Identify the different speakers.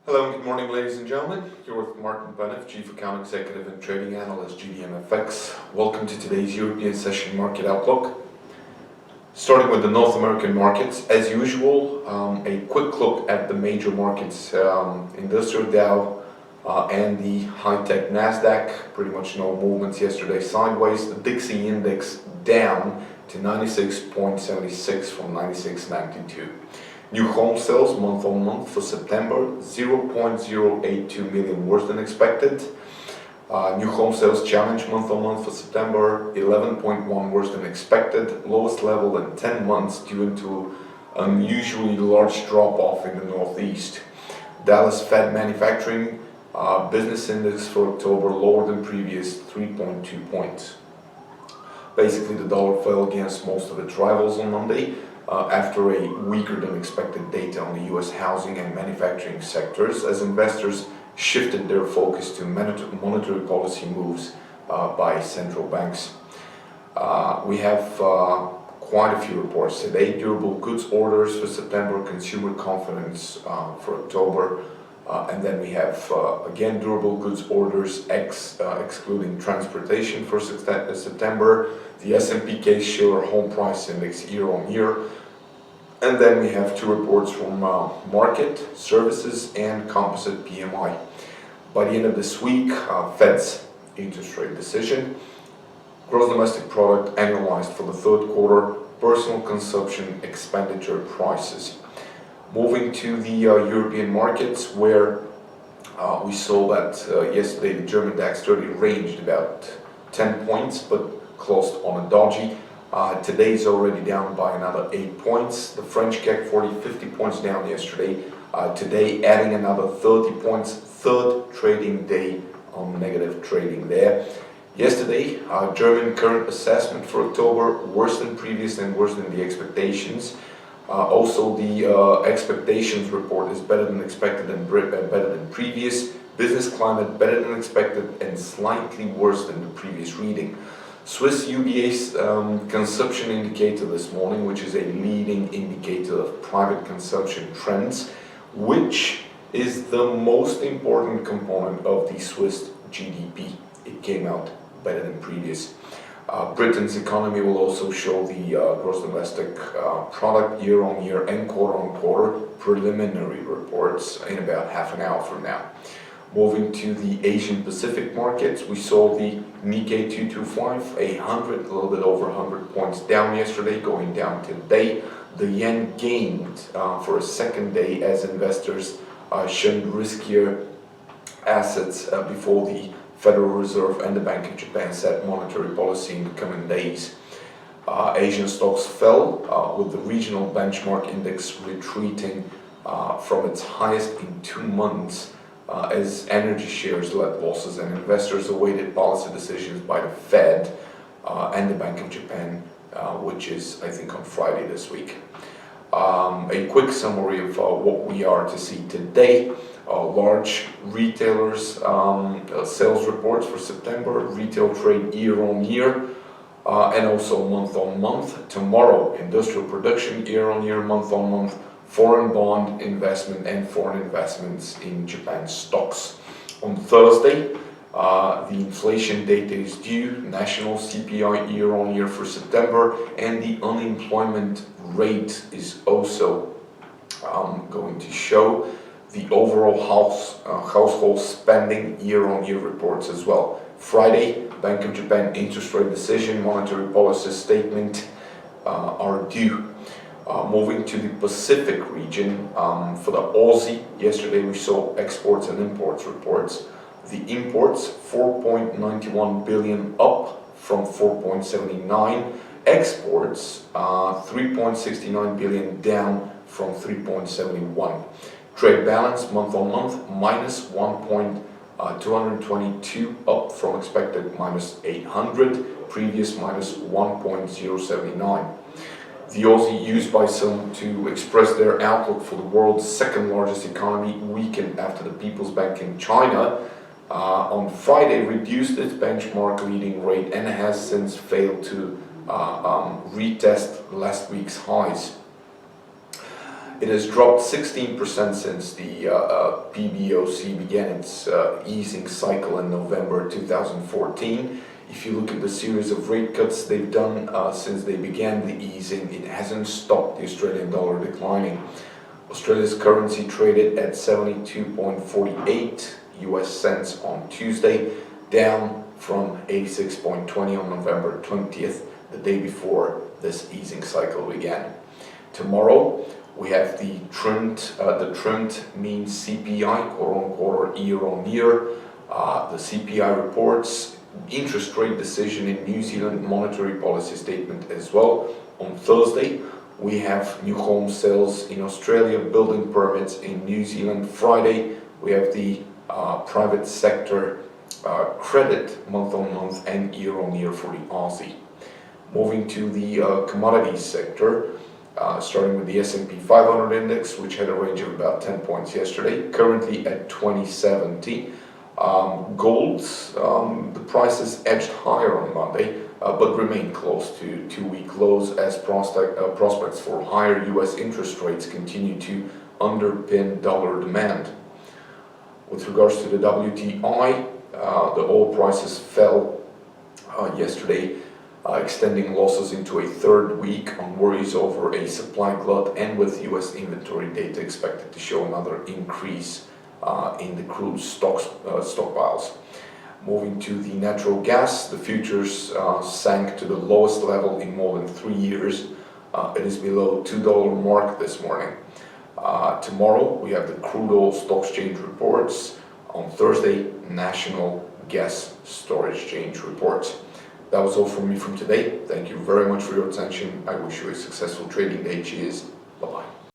Speaker 1: Hello and good morning, ladies and gentlemen. You're with Martin Benef, Chief Account Executive and Trading Analyst, GDMFX. Welcome to today's European Session Market Outlook. Starting with the North American markets, as usual, a quick look at the major markets, Industrial Dow and the high-tech Nasdaq. Pretty much no movements yesterday sideways. The Dixie Index down to 96.76 from 96.92. New home sales month on month for September, 0.082 million worse than expected. New home sales challenge month on month for September, 11.1 worse than expected, lowest level in 10 months due to unusually large drop off in the Northeast. Dallas Fed manufacturing business index for October lower than previous, 3.2 points. Basically, the dollar fell against most of its rivals on Monday. After a weaker than expected data on the US housing and manufacturing sectors, as investors shifted their focus to monetary policy moves by central banks. We have quite a few reports today. Durable goods orders for September, consumer confidence for October, and then we have again durable goods orders excluding transportation for September, the S&P Case-Shiller home price index year on year, and then we have two reports from market, services, and composite PMI. By the end of this week, Fed's interest rate decision, gross domestic product annualized for the third quarter, personal consumption expenditure prices. Moving to the European markets, where we saw that yesterday the German DAX 30 ranged about 10 points, but closed on a dodgy. Today's already down by another 8 points. The French CAC 40, 50 points down yesterday. Today adding another 30 points, third trading day on negative trading there. Yesterday, German current assessment for October, worse than previous and worse than the expectations. Also, the expectations report is better than expected and better than previous. Business climate better than expected and slightly worse than the previous reading. Swiss UBS Consumption Indicator this morning, which is a leading indicator of private consumption trends, which is the most important component of the Swiss GDP. It came out better than previous. Britain's economy will also show the gross domestic product year on year and quarter on quarter preliminary reports in about half an hour from now. Moving to the Asian Pacific markets, we saw the Nikkei 225, a little bit over 100 points down yesterday, going down today. The yen gained for a second day as investors shunned riskier assets before the Federal Reserve and the Bank of Japan set monetary policy in the coming days. Asian stocks fell with the regional benchmark index retreating from its highest in 2 months as energy shares led losses and investors awaited policy decisions by the Fed and the Bank of Japan, which is, I think, on Friday this week. A quick summary of what we are to see today. Large retailers sales reports for September, retail trade year on year, and also month on month. Tomorrow, industrial production year on year, month on month, foreign bond investment and foreign investments in Japan stocks. On Thursday, the inflation data is due, national CPI year on year for September, and the unemployment rate is also going to show. The overall household spending year on year reports as well. Friday, Bank of Japan interest rate decision, monetary policy statement are due. Moving to the Pacific region, for the Aussie, yesterday we saw exports and imports reports. The imports 4.91 billion up from 4.79. Exports 3.69 billion down from 3.71. Trade balance month on month minus 1.222 up from expected minus 800, previous minus 1.079. The Aussie, used by some to express their outlook for the world's second largest economy, weakened after the People's Bank in China on Friday reduced its benchmark leading rate and has since failed to retest last week's highs. It has dropped 16% since the PBOC began its easing cycle in November 2014. If you look at the series of rate cuts they've done since they began the easing, it hasn't stopped the Australian dollar declining. Australia's currency traded at 72.48 US cents on Tuesday, down from 86.20 on November 20th, the day before this easing cycle began. Tomorrow, we have the trimmed mean CPI, quarter-on-quarter, year-on-year. The CPI reports, interest rate decision in New Zealand, monetary policy statement as well. On Thursday, we have new home sales in Australia, building permits in New Zealand. Friday, we have the private sector credit month-on-month and year-on-year for the Aussie. Moving to the commodities sector, starting with the S&P 500 index, which had a range of about 10 points yesterday, currently at 2070. Gold, the prices edged higher on Monday, but remain close to two-week lows as prospects for higher US interest rates continue to underpin dollar demand. With regards to the WTI, the oil prices fell yesterday, extending losses into a third week on worries over a supply glut and with US inventory data expected to show another increase in the crude stockpiles. Moving to the natural gas, the futures sank to the lowest level in more than 3 years. It is below $2 mark this morning. Tomorrow we have the crude oil stock exchange reports. On Thursday, national gas storage exchange reports. That was all from me from today. Thank you very much for your attention. I wish you a successful trading day. Cheers. Bye-bye.